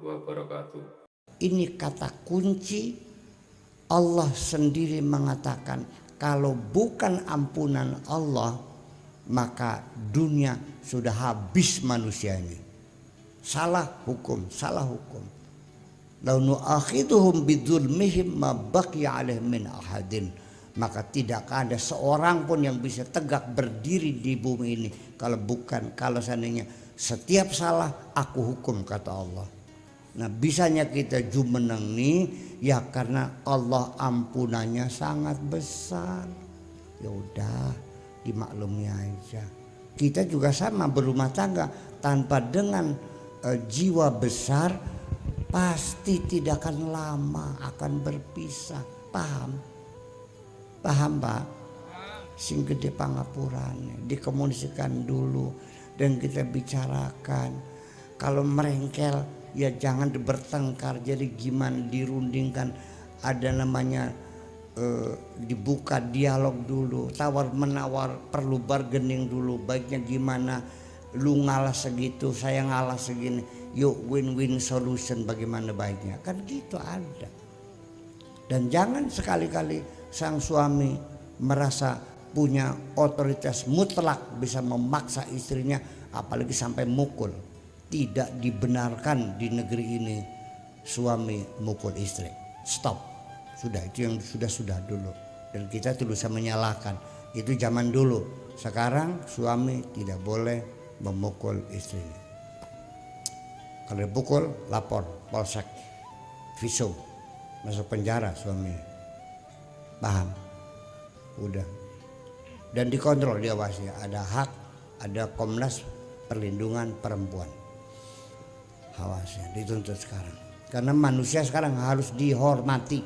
wabarakatuh. Ini kata kunci. Allah sendiri mengatakan kalau bukan ampunan Allah maka dunia sudah habis manusia ini. Salah hukum, salah hukum. Lau nu'akhiduhum bidzulmihim ma baqiya alaihim min ahadin. Maka tidak ada seorang pun yang bisa tegak berdiri di bumi ini kalau seandainya setiap salah aku hukum, kata Allah. Nah, bisanya kita jumeneng nih ya karena Allah ampunannya sangat besar. Ya udah dimaklumi aja. Kita juga sama berumah tangga tanpa dengan jiwa besar pasti tidak akan lama akan berpisah. Paham? Paham, Pak? Sing gede pangapurane dikomunikasikan dulu dan kita bicarakan. Kalau merengkel ya jangan bertengkar, jadi gimana dirundingkan, ada namanya dibuka dialog dulu, tawar menawar, perlu bargaining dulu, baiknya gimana, lu ngalah segitu saya ngalah segini, yuk win-win solution bagaimana baiknya, kan gitu ada. Dan jangan sekali-kali sang suami merasa punya otoritas mutlak bisa memaksa istrinya, apalagi sampai mukul. Tidak dibenarkan di negeri ini suami mukul istri. Stop. Sudah, itu yang sudah dulu. Dan kita tidak usah menyalahkan. Itu zaman dulu. Sekarang suami tidak boleh memukul istrinya. Kalau dipukul lapor polsek, visum, masuk penjara suami. Paham? Udah. Dan dikontrol, diawasi. Ada hak, ada Komnas Perlindungan Perempuan. Hawasnya dituntut sekarang karena manusia sekarang harus dihormati.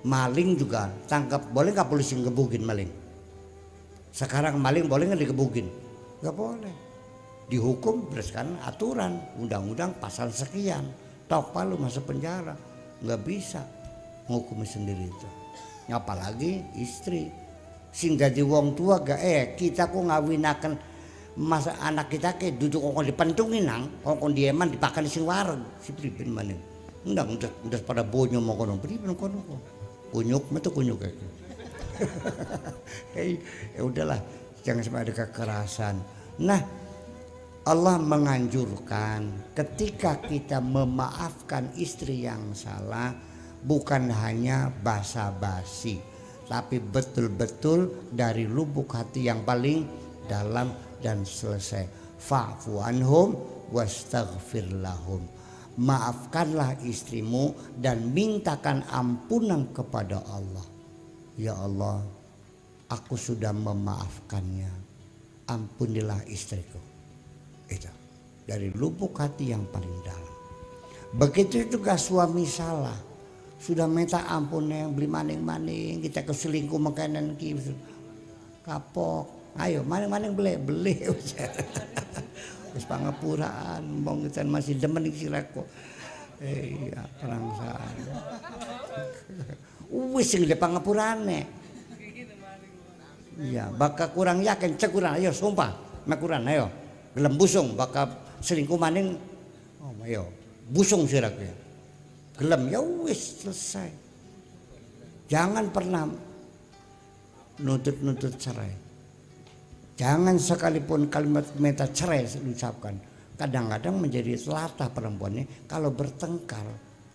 Maling juga tangkap, boleh nggak polisi ngebugin maling? Sekarang maling boleh nggak digebugin? Nggak boleh, dihukum berdasarkan aturan undang-undang pasal sekian, tok palu masuk penjara, nggak bisa ngukumi sendiri itu. Apalagi istri sing dadi wong tua gak kita kok ngawinaken masa anak kita ke duduk kok dipentungin nang kok dieman dipakan sing wareg si priben maneh ndang ndas pada bonyo mau kono priben kono kunyuk metu kunyuk kayak ya udahlah jangan sampai ada kekerasan. Nah, Allah menganjurkan ketika kita memaafkan istri yang salah bukan hanya basa-basi tapi betul-betul dari lubuk hati yang paling dalam dan selesai. Fa'fu anhum wastaghfir lahum. Maafkanlah istrimu dan mintakan ampunan kepada Allah. Ya Allah, aku sudah memaafkannya. Ampunilah istriku. Itu dari lubuk hati yang paling dalam. Begitu juga suami salah, sudah minta ampunnya, beli maning-maning, kita keselingkuh makanan gitu, kapok. Ayo maning-maning beli wis pangapuraan mong kita masih demen iki reko. Iya, perangsaan. Wis sing pangapurane. Iya, bakal kurang yakin cekuran ayo sumpah, makuran ayo. Gelem busung bakal selingkuh maning. Oh, ayo. Busung siraknya. Gelem ya wis selesai. Jangan pernah nuntut cerai. Jangan sekalipun kalimat minta cerai diucapkan. Kadang-kadang menjadi latah perempuan ini kalau bertengkar.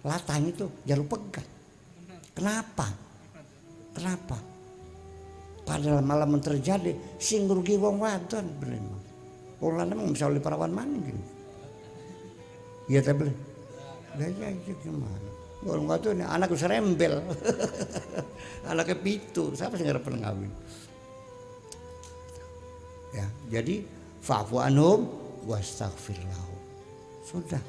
Latahnya itu jalur pegat. Kenapa? Kenapa? Padahal malam terjadi sing rugi wong wadon bener. Wong lanang bisa oleh perawan maning gitu. Iya ta bener. Lah ya itu gimana? Wong wadon anak serembel. Anaknya pitu, siapa sing arep ngawin? Ya, jadi fa'fu anhum wastaghfir lahum. Sudah.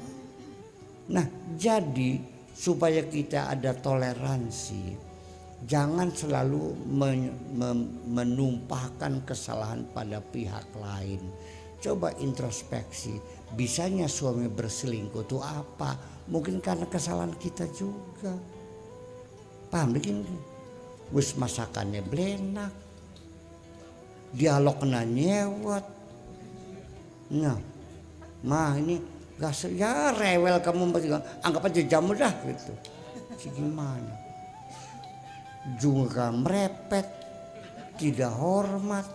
Nah, jadi supaya kita ada toleransi, jangan selalu menumpahkan kesalahan pada pihak lain. Coba introspeksi, bisanya suami berselingkuh itu apa? Mungkin karena kesalahan kita juga. Paham begini? Wis masakannya blenak, dialog kena nyewot. Nah, mah ini Ya rewel kamu, anggap aja jamu dah gitu. Gimana? Juga merepet, tidak hormat,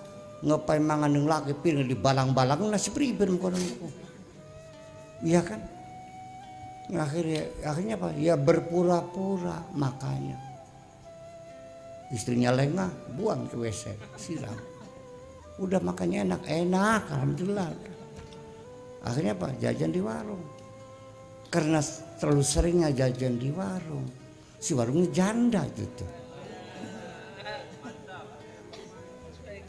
ngapain mangan yang laki piring di balang-balang nasi pribadi kono. Iya kan? Akhirnya apa? Ya berpura-pura, makanya istrinya lengah, buang ke WC, siram. Udah makannya enak, alhamdulillah. Akhirnya apa? Jajan di warung. Karena terlalu seringnya jajan di warung, si warungnya janda gitu.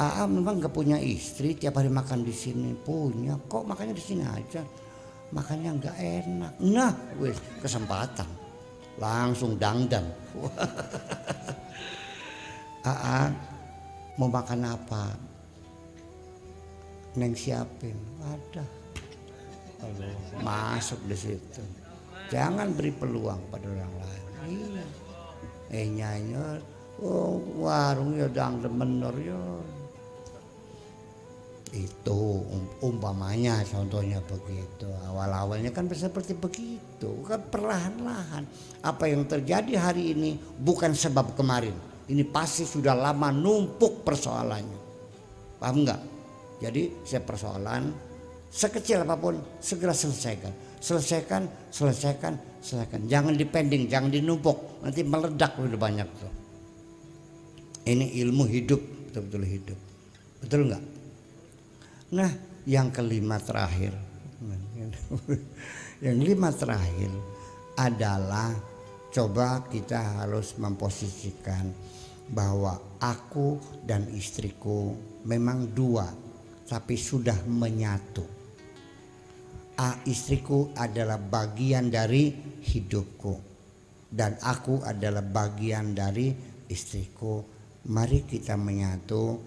Aa memang gak punya istri, tiap hari makan di sini. Punya, kok makannya di sini aja. Makannya nggak enak. Nah, wes kesempatan, langsung dangdan. Aa mau makan apa? Neng siapin. Ada. Masuk di situ. Jangan beri peluang pada orang lain. Iya. Nyanyi. Oh, warung ya dangdan bener ya. Itu umpamanya, contohnya begitu. Awal-awalnya kan seperti begitu, kan perlahan-lahan. Apa yang terjadi hari ini bukan sebab kemarin. Ini pasti sudah lama numpuk persoalannya. Paham nggak? Jadi saya persoalan sekecil apapun segera selesaikan. Selesaikan. Jangan dipending, jangan dinumpuk. Nanti meledak udah banyak tuh. Ini ilmu hidup, betul-betul hidup. Betul nggak? Nah, yang kelima terakhir, yang lima terakhir adalah coba kita harus memposisikan bahwa aku dan istriku memang dua, tapi sudah menyatu. Istriku adalah bagian dari hidupku dan aku adalah bagian dari istriku. Mari kita menyatu,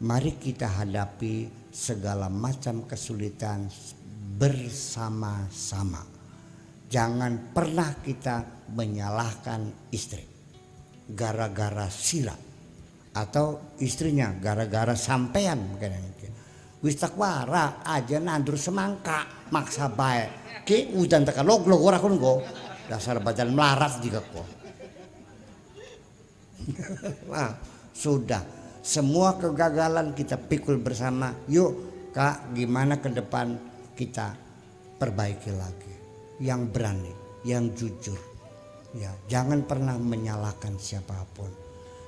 mari kita hadapi segala macam kesulitan bersama-sama. Jangan pernah kita menyalahkan istri gara-gara sila atau istrinya gara-gara sampean mungkin. Wis tak wara aja nandur semangka maksa bae. Ki udan tekan log ora kon go. Dasar badan melarat juga kok. Nah, sudah. Semua kegagalan kita pikul bersama. Yuk Kak, gimana ke depan kita perbaiki lagi. Yang berani, yang jujur. Ya, jangan pernah menyalahkan siapapun.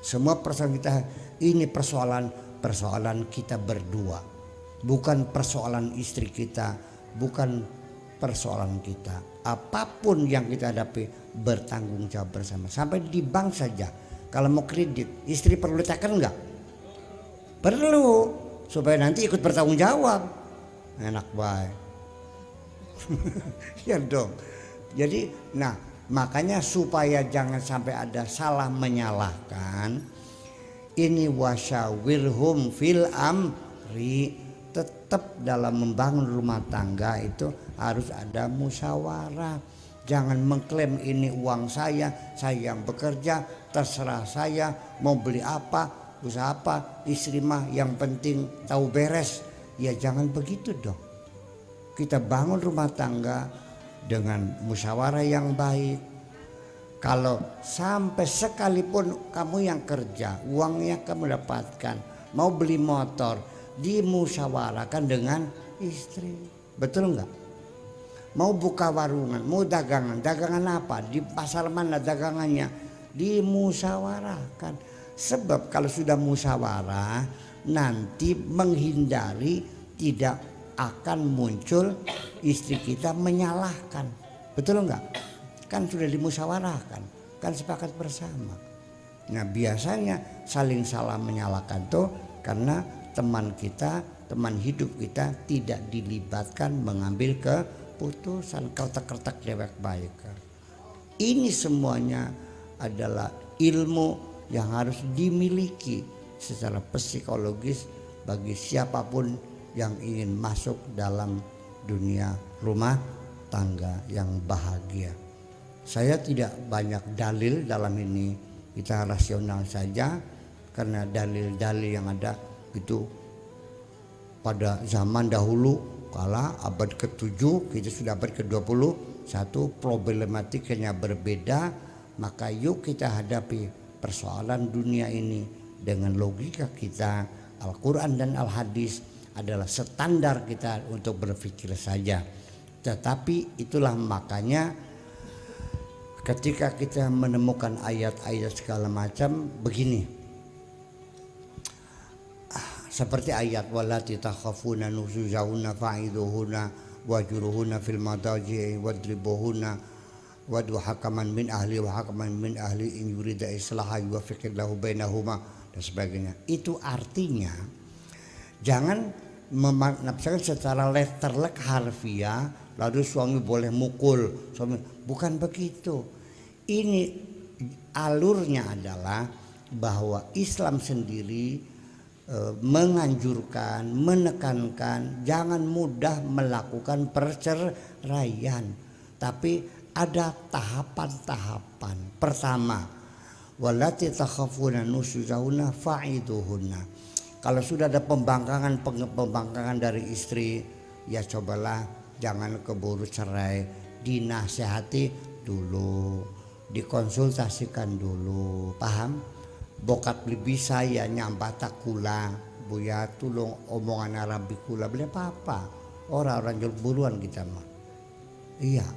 Semua persoalan kita ini persoalan kita berdua. Bukan persoalan istri kita, bukan persoalan kita. Apapun yang kita hadapi bertanggung jawab bersama. Sampai di bank saja. Kalau mau kredit, istri perlu ditekan enggak? Perlu, supaya nanti ikut bertanggung jawab. Enak baik. Ya dong. Jadi makanya supaya jangan sampai ada salah menyalahkan, ini wasyawirhum fil amri, tetap dalam membangun rumah tangga itu harus ada musyawarah. Jangan mengklaim ini uang saya yang bekerja, terserah saya mau beli apa, usaha apa, istri mah yang penting tahu beres. Ya jangan begitu dong. Kita bangun rumah tangga dengan musyawarah yang baik. Kalau sampai sekalipun kamu yang kerja, uangnya kamu dapatkan, mau beli motor, dimusyawarahkan dengan istri. Betul enggak? Mau buka warungan, mau dagangan apa, di pasar mana dagangannya, dimusyawarahkan. Sebab kalau sudah musyawarah nanti menghindari tidak akan muncul istri kita menyalahkan. Betul enggak? Kan sudah dimusyawarahkan, kan sepakat bersama. Nah biasanya saling salah menyalahkan tuh karena teman kita, teman hidup kita tidak dilibatkan mengambil keputusan. Kertak-kertak dewek baik. Ini semuanya adalah ilmu yang harus dimiliki secara psikologis bagi siapapun yang ingin masuk dalam dunia rumah tangga yang bahagia. Saya tidak banyak dalil dalam ini, kita rasional saja karena dalil-dalil yang ada itu pada zaman dahulu Kala abad ke-7 kita sudah abad ke-21, problematikanya berbeda, maka yuk kita hadapi persoalan dunia ini dengan logika kita. Al-Quran dan Al-Hadis adalah standar kita untuk berpikir saja. Tetapi itulah makanya ketika kita menemukan ayat-ayat segala macam begini, seperti ayat wallati takhafuna nusuzahunna fa'iduhunna wajruhunna fil madaji wadribuhunna wadu hakaman min ahli wa hakaman min ahli in yurida islaha yuwaffiqillahu bainahuma dan sebagainya. Itu artinya jangan menafsirkan secara letterlek harfiah lalu suami boleh mukul suami, bukan begitu. Ini alurnya adalah bahwa Islam sendiri menganjurkan, menekankan jangan mudah melakukan perceraian, tapi ada tahapan-tahapan. Pertama, wallati takhafuna nusuzahunna fa'iduhunna. Kalau sudah ada pembangkangan dari istri, ya cobalah jangan keburu cerai, dinasehati dulu, dikonsultasikan dulu, paham? Bokat lebih saya nyambat takula buya tulung omongan Arabi kula beli apa orang jual buruan kita mah iya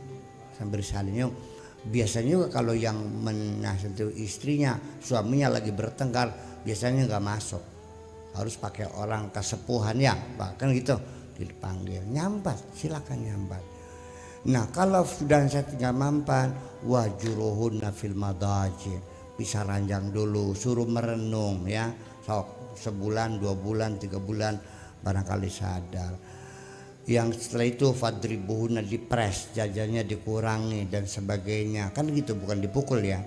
sambil saling biasanya juga kalau yang menasihati istrinya suaminya lagi bertengkar biasanya nggak masuk, harus pakai orang kesepuhan ya bahkan gitu dipanggil nyambat, silakan nyambat. Nah kalau sudah saya tinggal mampan wajuruhunna fil madaji, bisa ranjang dulu, suruh merenung ya, sok sebulan, 2 bulan, 3 bulan barangkali sadar. Yang setelah itu fadribuhunna, dipres, jajannya dikurangi dan sebagainya, kan gitu, bukan dipukul ya.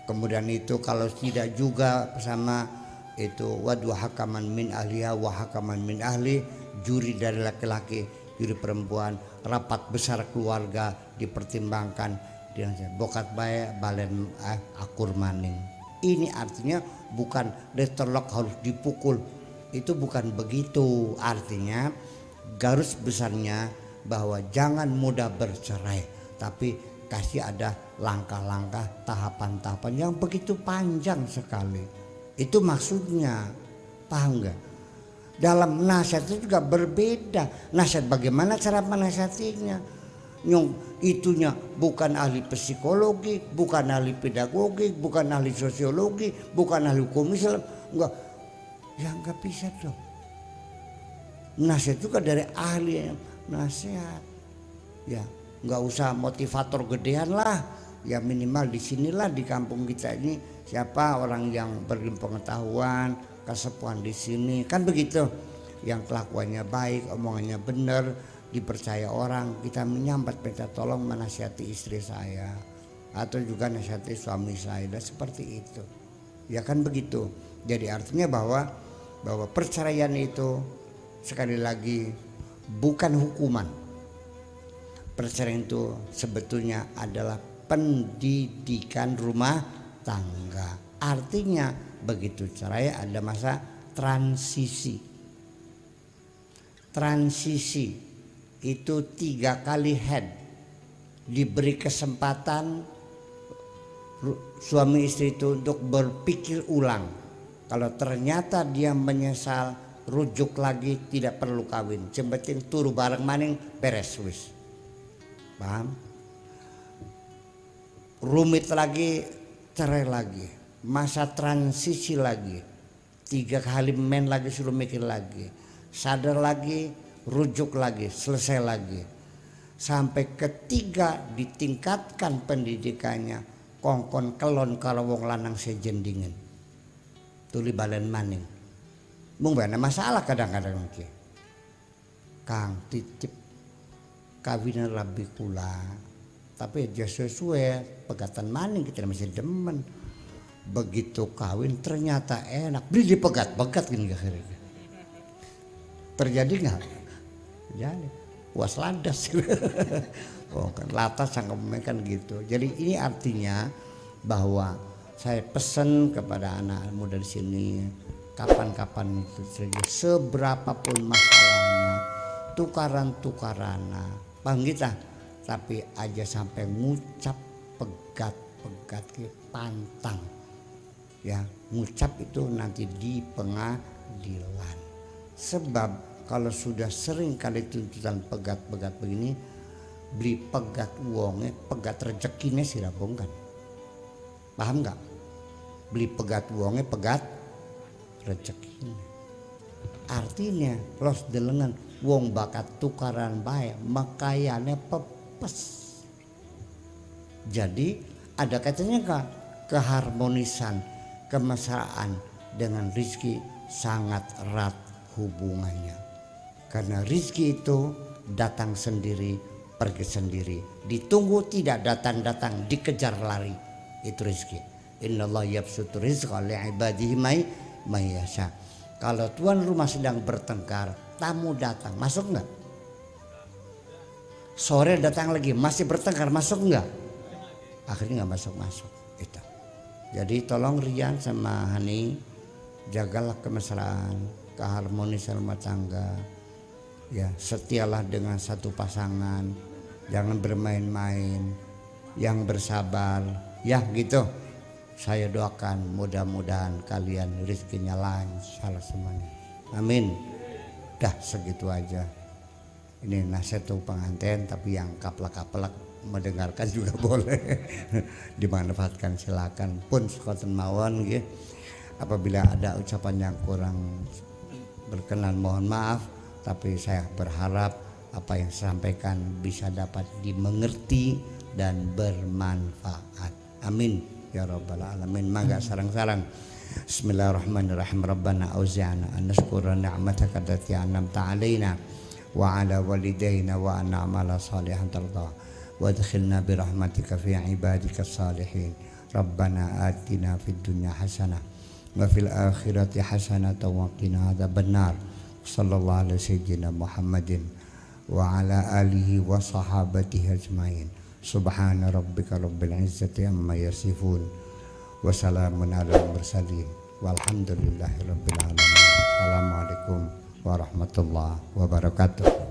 Kemudian itu kalau tidak juga sama itu wadu hakaman min ahliha wa hakaman min ahli, juri dari laki-laki, juri perempuan, rapat besar keluarga dipertimbangkan. Bokat baik balen akur maning. Ini artinya bukan letterlock harus dipukul, itu bukan begitu. Artinya garis besarnya bahwa jangan mudah bercerai, tapi kasih ada langkah-langkah tahapan-tahapan yang begitu panjang sekali. Itu maksudnya, paham nggak? Dalam nasihat itu juga berbeda. Nasihat bagaimana cara menasihatinya? Nyong itunya bukan ahli psikologi, bukan ahli pedagogi, bukan ahli sosiologi, bukan ahli hukum Islam, enggak, ya enggak bisa dong. Nasihat juga dari ahli nasihat, ya enggak usah motivator gedean lah, ya minimal di sinilah di kampung kita ini siapa orang yang berpengetahuan, kesepuhan di sini, kan begitu, yang kelakuannya baik, omongannya benar, dipercaya orang, kita menyambat minta tolong menasihati istri saya atau juga nasihati suami saya dan seperti itu ya kan begitu. Jadi artinya bahwa perceraian itu sekali lagi bukan hukuman. Perceraian itu sebetulnya adalah pendidikan rumah tangga. Artinya begitu cerai ada masa transisi itu 3 kali head, diberi kesempatan suami istri itu untuk berpikir ulang. Kalau ternyata dia menyesal, rujuk lagi, tidak perlu kawin, jembetin turu bareng maning beres wis, paham? Rumit lagi, cerai lagi, masa transisi lagi, 3 kali main lagi, suruh mikir lagi, sadar lagi, rujuk lagi, selesai lagi, sampai ketiga ditingkatkan pendidikannya, kongkon kelon karo wong lanang sejendingen tuli balen maning mung bana masalah kadang-kadang ki Kang titip kawinan rabi kula tapi aja sesuai pegatan maning kita masih demen, begitu kawin ternyata enak beli dipegat-pegat gini akhirnya terjadi nggak? Jadi puas landas oh kan latas sangka kan gitu. Jadi ini artinya bahwa saya pesan kepada anak muda di sini, kapan-kapan itu terjadi seberapapun masalahnya, tukaran-tukarana paham kita, tapi aja sampai ngucap pegat-pegat ke pantang ya, ngucap itu nanti di pengadilan. Sebab kalau sudah sering kali tuntutan pegat-pegat begini, beli pegat wonge, pegat rezekinya sirabong kan, paham nggak? Beli pegat wonge, pegat rezekinya. Artinya los delengan wong bakat tukaran bae makayane pepes. Jadi ada katanya kak, keharmonisan kemesraan dengan rizki sangat erat hubungannya. Karena rizki itu datang sendiri, pergi sendiri, ditunggu tidak datang-datang, dikejar lari, itu rizki. Innallaha yabsutu rizqa li'ibadihi may yasha. Kalau tuan rumah sedang bertengkar, tamu datang, masuk enggak? Sore datang lagi, masih bertengkar, masuk enggak? Akhirnya enggak masuk-masuk itu. Jadi tolong Rian sama Hani, jagalah kemesraan, keharmonisan rumah tangga. Ya, setialah dengan satu pasangan, jangan bermain-main, yang bersabar, ya gitu. Saya doakan mudah-mudahan kalian rezekinya lancar semuanya. Amin. Dah segitu aja. Ini nasihat tuh pengantin, tapi yang kaplak-kaplak mendengarkan juga boleh. Dimanfaatkan silakan. Pun sekoten mawon gitu. Apabila ada ucapan yang kurang berkenan mohon maaf, tapi saya berharap apa yang saya sampaikan bisa dapat dimengerti dan bermanfaat. Amin ya rabbal alamin. Mangga sarang-sarang. Bismillahirrahmanirrahim. Rabbana auzi'na an nashkura ni'mataka allati an'amta 'alaina wa 'ala walidayna wa an na'mala salihan tarda wa adkhilna bi rahmatika fi 'ibadika salihin. Rabbana atina fid dunya hasanah wa fil akhirati hasanah wa qina adzabannar. Sallallahu alaihi sayyidina Muhammadin wa ala alihi wa sahabatihi ajmain. Subhana rabbika rabbil izzati amma yasifun wa salamun alal mursalin walhamdulillahi rabbil alamin. Assalamualaikum warahmatullahi wabarakatuh.